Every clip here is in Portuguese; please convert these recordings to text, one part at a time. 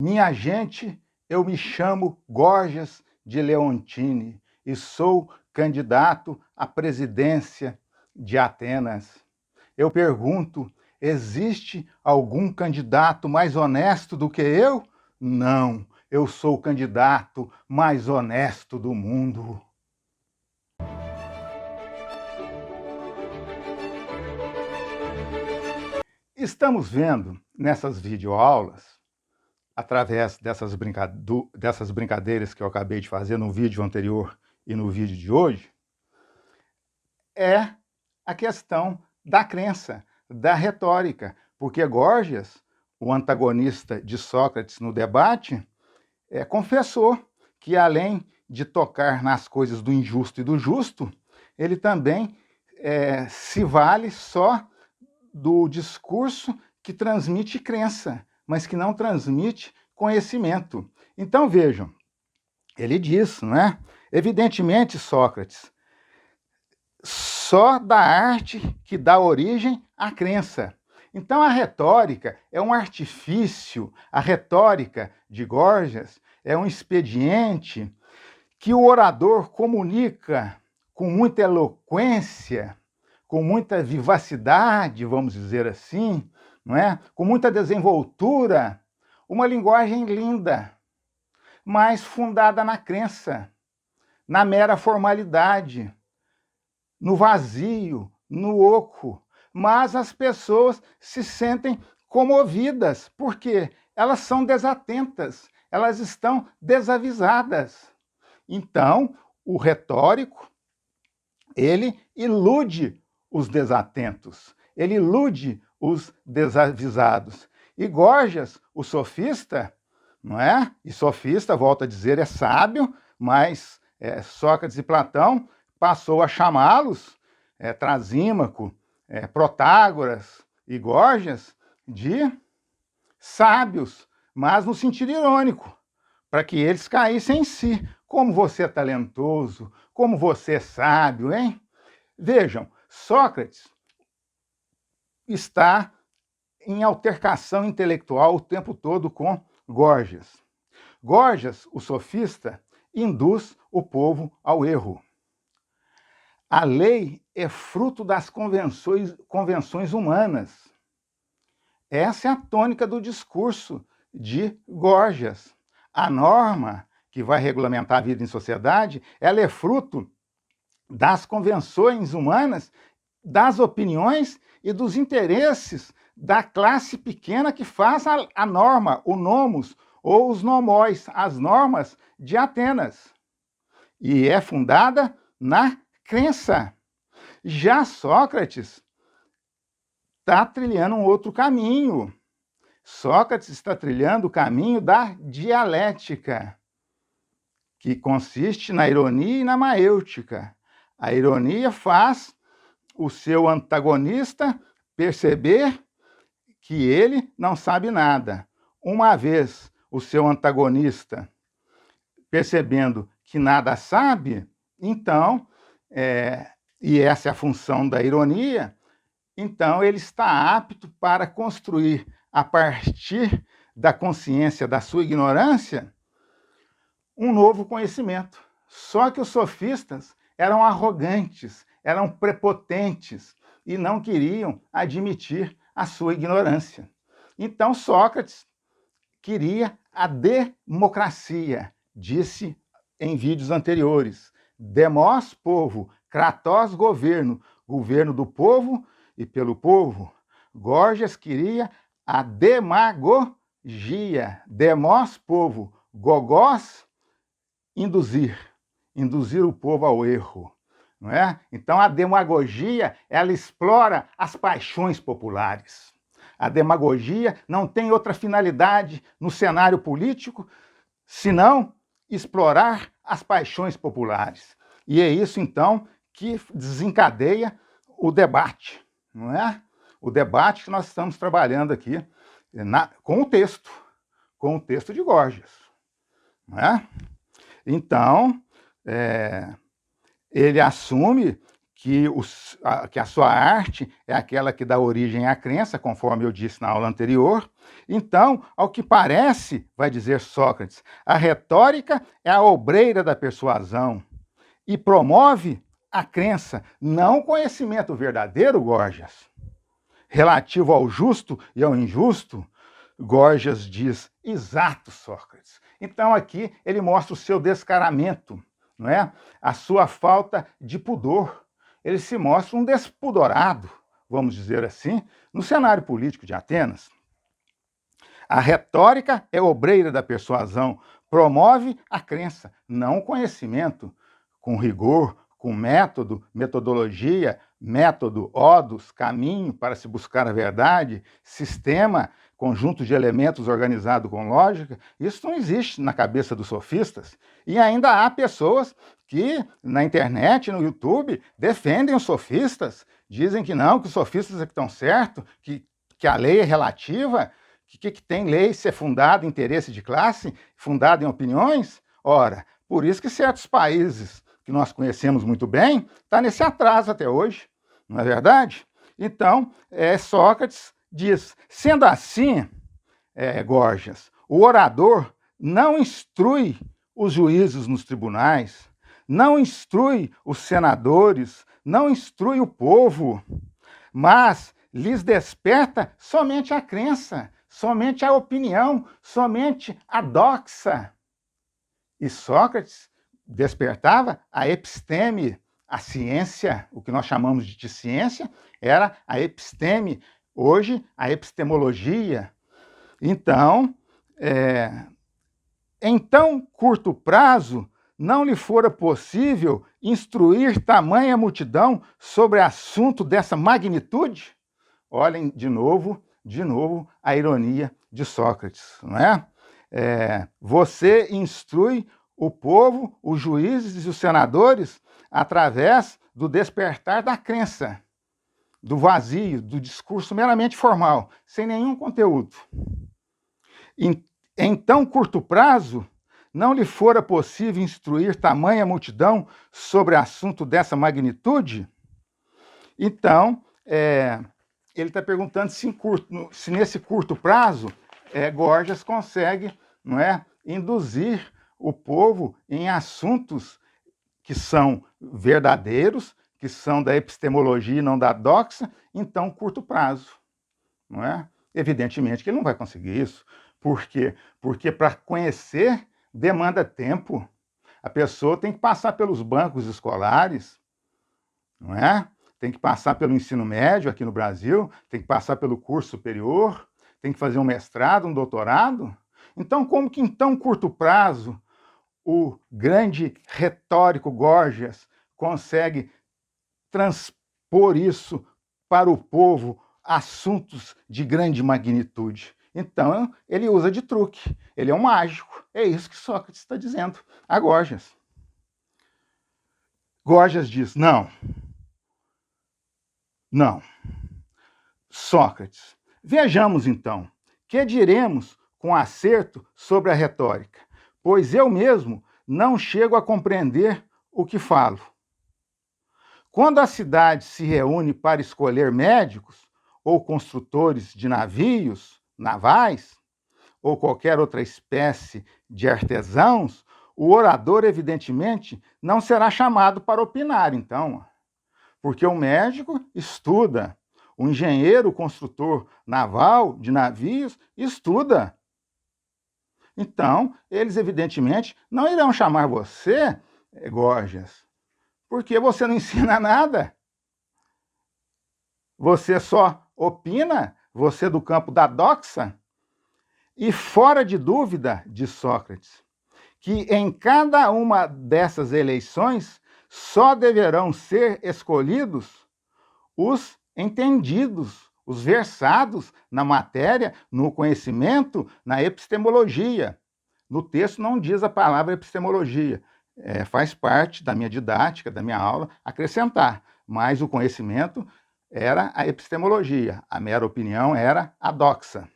Minha gente, eu me chamo Gorgias de Leontini e sou candidato à presidência de Atenas. Eu pergunto, existe algum candidato mais honesto do que eu? Não, eu sou o candidato mais honesto do mundo. Estamos vendo nessas videoaulas, através dessas brincadeiras que eu acabei de fazer no vídeo anterior e no vídeo de hoje, é a questão da crença, da retórica, porque Gorgias, o antagonista de Sócrates no debate, confessou que, além de tocar nas coisas do injusto e do justo, ele também se vale só do discurso que transmite crença, mas que não transmite conhecimento. Então, vejam, ele diz, não é? Evidentemente, Sócrates, só da arte que dá origem à crença. Então, a retórica é um artifício, a retórica de Gorgias é um expediente que o orador comunica com muita eloquência, com muita vivacidade, vamos dizer assim, não é? Com muita desenvoltura, uma linguagem linda, mas fundada na crença, na mera formalidade, no vazio, no oco. Mas as pessoas se sentem comovidas, porque elas são desatentas, elas estão desavisadas. Então, o retórico, ele ilude os desatentos, ele ilude os desavisados. E Gorgias, o sofista, não é? E sofista, volto a dizer, é sábio, mas Sócrates e Platão passou a chamá-los, Trasímaco, Protágoras e Gorgias, de sábios, mas no sentido irônico, para que eles caíssem em si. Como você é talentoso, como você é sábio, hein? Vejam, Sócrates está em altercação intelectual o tempo todo com Gorgias. Gorgias, o sofista, induz o povo ao erro. A lei é fruto das convenções humanas. Essa é a tônica do discurso de Gorgias. A norma que vai regulamentar a vida em sociedade, ela é fruto das convenções humanas, das opiniões e dos interesses da classe pequena que faz a norma, o nomos, ou os nomóis, as normas de Atenas. E é fundada na crença. Já Sócrates está trilhando um outro caminho. Sócrates está trilhando o caminho da dialética, que consiste na ironia e na maêutica. A ironia faz o seu antagonista perceber que ele não sabe nada. Uma vez o seu antagonista percebendo que nada sabe, então, e essa é a função da ironia, então ele está apto para construir, a partir da consciência da sua ignorância, um novo conhecimento. Só que os sofistas eram arrogantes, eram prepotentes e não queriam admitir a sua ignorância. Então Sócrates queria a democracia, disse em vídeos anteriores. Demos, povo, kratos, governo, governo do povo e pelo povo. Gorgias queria a demagogia. Demos, povo, gogós, induzir o povo ao erro. Não é? Então a demagogia, ela explora as paixões populares. A demagogia não tem outra finalidade no cenário político senão explorar as paixões populares. E é isso, então, que desencadeia o debate, não é? O debate que nós estamos trabalhando aqui com o texto de Gorgias, não é? Então, ele assume que a sua arte é aquela que dá origem à crença, conforme eu disse na aula anterior. Então, ao que parece, vai dizer Sócrates, a retórica é a obreira da persuasão e promove a crença, não o conhecimento verdadeiro, Gorgias. Relativo ao justo e ao injusto, Gorgias diz, exato, Sócrates. Então aqui ele mostra o seu descaramento, não é? A sua falta de pudor. Ele se mostra um despudorado, vamos dizer assim, no cenário político de Atenas. A retórica é obreira da persuasão, promove a crença, não o conhecimento, com rigor, com método, metodologia, método, odus, caminho para se buscar a verdade, sistema, conjunto de elementos organizado com lógica. Isso não existe na cabeça dos sofistas. E ainda há pessoas que na internet, no YouTube, defendem os sofistas, dizem que não, que os sofistas é que estão certos, que a lei é relativa, que tem lei se é fundada em interesse de classe, fundada em opiniões. Ora, por isso que certos países que nós conhecemos muito bem estão nesse atraso até hoje, não é verdade? Então, Sócrates diz, sendo assim, Gorgias, o orador não instrui os juízes nos tribunais, não instrui os senadores, não instrui o povo, mas lhes desperta somente a crença, somente a opinião, somente a doxa. E Sócrates despertava a episteme, a ciência, o que nós chamamos de ciência, era a episteme, hoje a epistemologia. Então, em tão curto prazo, não lhe fora possível instruir tamanha multidão sobre assunto dessa magnitude? Olhem de novo a ironia de Sócrates, não é? Você instrui o povo, os juízes e os senadores através do despertar da crença, do vazio, do discurso meramente formal, sem nenhum conteúdo. Em tão curto prazo, não lhe fora possível instruir tamanha multidão sobre assunto dessa magnitude? Então, ele está perguntando se nesse curto prazo Gorgias consegue, não é, induzir o povo em assuntos que são verdadeiros, que são da epistemologia e não da doxa, em tão curto prazo, não é? Evidentemente que ele não vai conseguir isso. Por quê? Porque para conhecer demanda tempo. A pessoa tem que passar pelos bancos escolares, não é? Tem que passar pelo ensino médio aqui no Brasil, tem que passar pelo curso superior, tem que fazer um mestrado, um doutorado. Então, como que em tão curto prazo o grande retórico Gorgias consegue transpor isso para o povo, assuntos de grande magnitude? Então, ele usa de truque, ele é um mágico. É isso que Sócrates está dizendo a Gorgias. Gorgias diz, não. Sócrates, vejamos então, que diremos com acerto sobre a retórica, pois eu mesmo não chego a compreender o que falo. Quando a cidade se reúne para escolher médicos ou construtores de navios, navais, ou qualquer outra espécie de artesãos, o orador, evidentemente, não será chamado para opinar, então, porque o médico estuda, o engenheiro, o construtor naval de navios estuda. Então, eles, evidentemente, não irão chamar você, Gorgias, porque você não ensina nada. Você só opina, você do campo da doxa. E fora de dúvida, diz Sócrates, que em cada uma dessas eleições só deverão ser escolhidos os entendidos, os versados na matéria, no conhecimento, na epistemologia. No texto não diz a palavra epistemologia, faz parte da minha didática, da minha aula, acrescentar, mas o conhecimento era a epistemologia, a mera opinião era a doxa.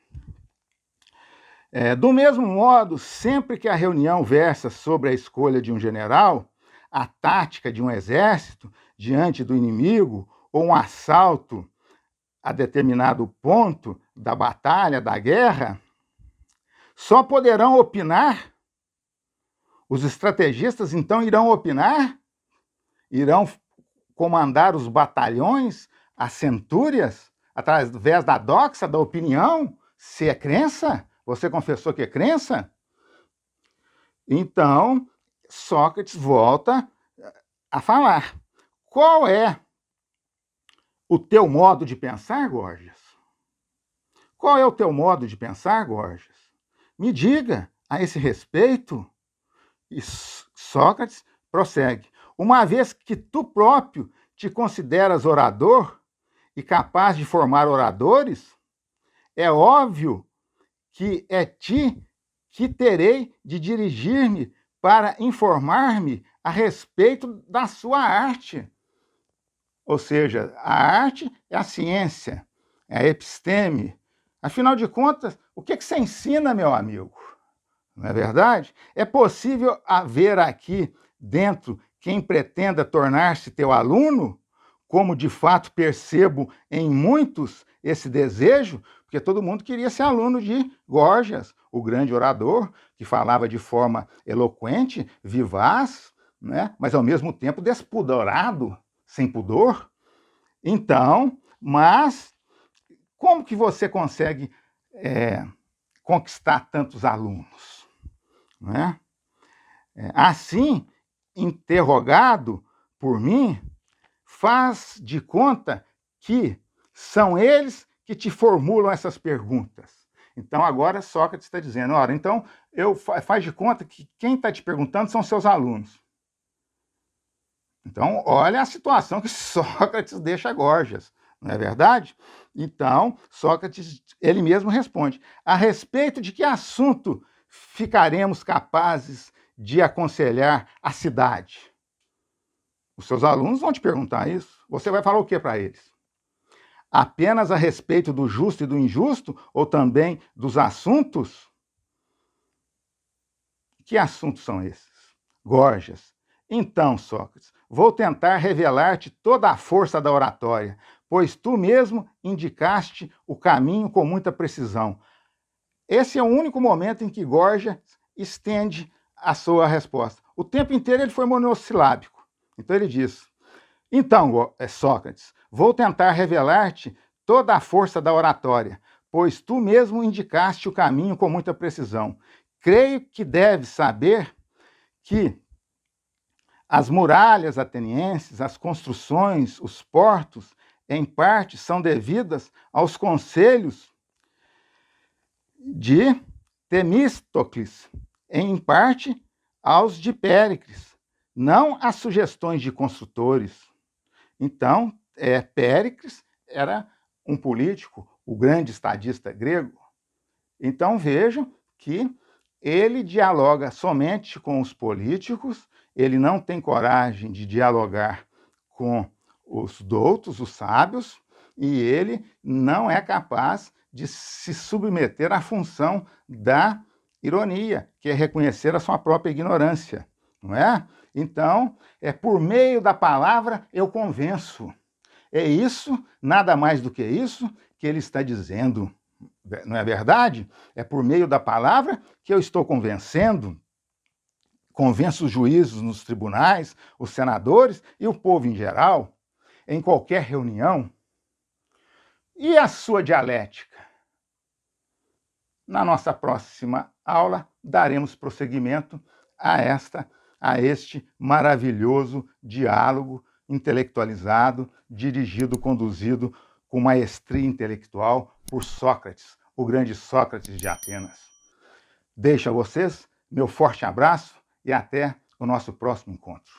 Do mesmo modo, sempre que a reunião versa sobre a escolha de um general, a tática de um exército, diante do inimigo ou um assalto a determinado ponto da batalha, da guerra, só poderão opinar, os estrategistas então irão opinar, irão comandar os batalhões, as centúrias, através da doxa, da opinião, se é crença? Você confessou que é crença? Então, Sócrates volta a falar. Qual é o teu modo de pensar, Gorgias? Qual é o teu modo de pensar, Gorgias? Me diga a esse respeito. E Sócrates prossegue. Uma vez que tu próprio te consideras orador e capaz de formar oradores, é óbvio que é ti que terei de dirigir-me para informar-me a respeito da sua arte. Ou seja, a arte é a ciência, é a episteme. Afinal de contas, o que você ensina, meu amigo? Não é verdade? É possível haver aqui dentro quem pretenda tornar-se teu aluno, como de fato percebo em muitos esse desejo, porque todo mundo queria ser aluno de Gorgias, o grande orador, que falava de forma eloquente, vivaz, né? Mas ao mesmo tempo despudorado, sem pudor. Então, mas como que você consegue conquistar tantos alunos? Né? Assim, interrogado por mim, faz de conta que são eles que te formulam essas perguntas. Então, agora Sócrates está dizendo, ora, então, faz de conta que quem está te perguntando são seus alunos. Então, olha a situação que Sócrates deixa Gorgias, não é verdade? Então, Sócrates, ele mesmo responde, a respeito de que assunto ficaremos capazes de aconselhar a cidade? Os seus alunos vão te perguntar isso. Você vai falar o que para eles? Apenas a respeito do justo e do injusto, ou também dos assuntos? Que assuntos são esses? Gorgias. Então, Sócrates, vou tentar revelar-te toda a força da oratória, pois tu mesmo indicaste o caminho com muita precisão. Esse é o único momento em que Gorgias estende a sua resposta. O tempo inteiro ele foi monossilábico. Então ele diz, então, Sócrates, vou tentar revelar-te toda a força da oratória, pois tu mesmo indicaste o caminho com muita precisão. Creio que deves saber que as muralhas atenienses, as construções, os portos, em parte, são devidas aos conselhos de Temístocles, em parte aos de Péricles, não às sugestões de construtores. Então, Péricles era um político, o grande estadista grego. Então, vejam que ele dialoga somente com os políticos, ele não tem coragem de dialogar com os doutos, os sábios, e ele não é capaz de se submeter à função da ironia, que é reconhecer a sua própria ignorância, não é? Então, é por meio da palavra eu convenço. É isso, nada mais do que isso, que ele está dizendo. Não é verdade? É por meio da palavra que eu estou convencendo, convenço os juízes nos tribunais, os senadores e o povo em geral, em qualquer reunião. E a sua dialética? Na nossa próxima aula, daremos prosseguimento a este maravilhoso diálogo intelectualizado, dirigido, conduzido com maestria intelectual por Sócrates, o grande Sócrates de Atenas. Deixo a vocês meu forte abraço e até o nosso próximo encontro.